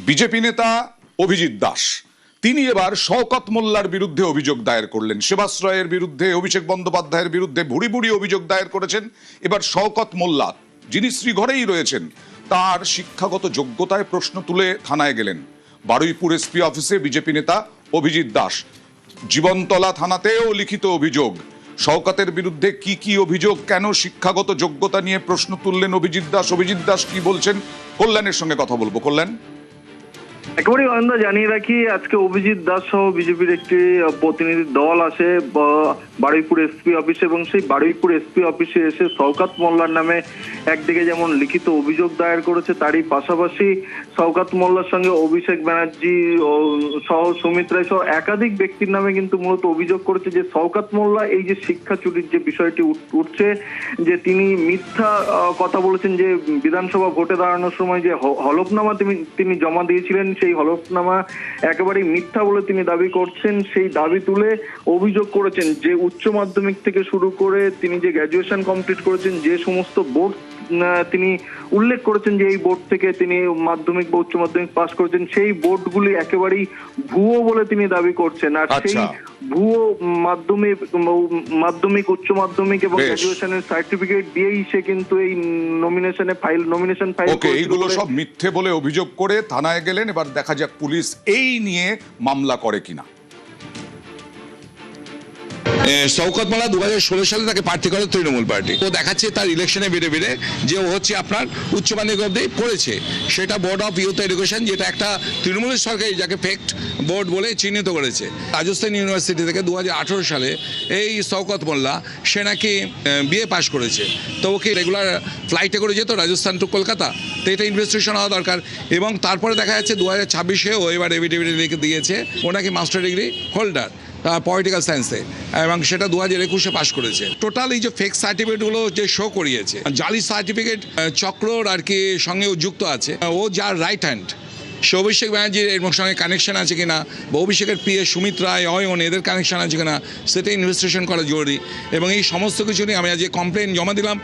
BJP নেতা অভিজিৎ দাস তিনি এবার শওকত মোল্লার বিরুদ্ধে অভিযোগ দায়ের করলেন। সেবাশ্রয়ের বিরুদ্ধে, অভিষেক বন্দ্যোপাধ্যায়ের বিরুদ্ধে ভুরি ভুরি অভিযোগ দায়ের করেছেন। এবার শওকত মোল্লা, যিনি শ্রীঘরেই রয়েছেন, তার শিক্ষাগত যোগ্যতায় প্রশ্ন তুলে থানায় গেলেন। বারুইপুর এসপি অফিসে বিজেপি নেতা অভিজিৎ দাস। জীবনতলা থানাতেও লিখিত অভিযোগ। শওকতের বিরুদ্ধে কি কি অভিযোগ, কেন শিক্ষাগত যোগ্যতা নিয়ে প্রশ্ন তুললেন অভিজিৎ দাস কি বলছেন, কল্যাণের সঙ্গে কথা বলবো। কল্যাণ, একেবারেই অয়ন্দা জানিয়ে রাখি, আজকে অভিজিৎ দাস সহ বিজেপির একটি প্রতিনিধি দল আসে বারুইপুর এসপি অফিসে এবং সেই বারুইপুর এসপি অফিসে এসে শওকত মোল্লার নামে একদিকে যেমন লিখিত অভিযোগ দায়ের করেছে, তারই পাশাপাশি শওকত মোল্লার সঙ্গে অভিষেক ব্যানার্জি সহ সুমিত রায় সহ একাধিক ব্যক্তির নামে কিন্তু মূলত অভিযোগ করেছে যে শওকত মোল্লা এই যে শিক্ষা চুরির যে বিষয়টি উঠছে, যে তিনি মিথ্যা কথা বলেছেন, যে বিধানসভা ভোটে দাঁড়ানোর সময় যে হলফনামা তিনি জমা দিয়েছিলেন, সেই হলফনামা একেবারেই মিথ্যা বলে তিনি দাবি করছেন। সেই দাবি তুলে অভিযোগ করেছেন যে উচ্চ মাধ্যমিক থেকে শুরু করে তিনি যে গ্র্যাজুয়েশন কমপ্লিট করেছেন, যে সমস্ত বোর্ড তিনি উল্লেখ করেছেন যে এই বোর্ড থেকে তিনি মাধ্যমিক বা উচ্চ মাধ্যমিক পাস করেছেন, সেই বোর্ডগুলি একেবারেই ভুয়ো বলে তিনি দাবি করছেন। আর সেই ভুয়ো মাধ্যমিক উচ্চ মাধ্যমিক এবং গ্র্যাজুয়েশনের সার্টিফিকেট দিয়েই সে কিন্তু এই নমিনেশন ফাইল এইগুলো সব মিথ্যে বলে অভিযোগ করে থানায় গেলেন। এবার দেখা যাক পুলিশ এই নিয়ে মামলা করে কিনা। শওকত মোল্লা 2016 সালে তাকে প্রার্থী করে তৃণমূল পার্টি। ও দেখাচ্ছে তার ইলেকশনে বেড়ে বেড়ে যে ও হচ্ছে আপনার উচ্চ মাধ্যমিক অবধি পড়েছে, সেটা বোর্ড অফ ইউথ এডুকেশন, যেটা একটা তৃণমূলের সরকারি, যাকে ফেক্ট বোর্ড বলে চিহ্নিত করেছে। রাজস্থান ইউনিভার্সিটি থেকে 2018 সালে এই শওকত মোল্লা সে নাকি বিএ পাস করেছে। তো ওকে রেগুলার ফ্লাইটে করে যেত রাজস্থান টু কলকাতা। তো এটা ইনভেস্টিগেশন হওয়া দরকার। এবং তারপরে দেখা যাচ্ছে 2026-এ ও এবার এভিডেভিট লিখে দিয়েছে ও নাকি মাস্টার ডিগ্রি হোল্ডার পলিটিক্যাল সায়েন্সে, এবং সেটা 2021-এ পাশ করেছে। টোটাল এই যে ফেক সার্টিফিকেটগুলো যে শো করিয়েছে, জালি সার্টিফিকেট চক্রর আর কি সঙ্গে যুক্ত আছে। ও যার রাইট হ্যান্ড, সে অভিষেক ব্যানার্জির এর সঙ্গে কানেকশন আছে কিনা, বা অভিষেকের পিএ সুমিত রায়, অয়ন, এদের কানেকশন আছে কিনা, সেটা ইনভেস্টিগেশন করা জরুরি। এবং এই সমস্ত কিছু নিয়ে আমি আজ কমপ্লেন জমা দিলাম।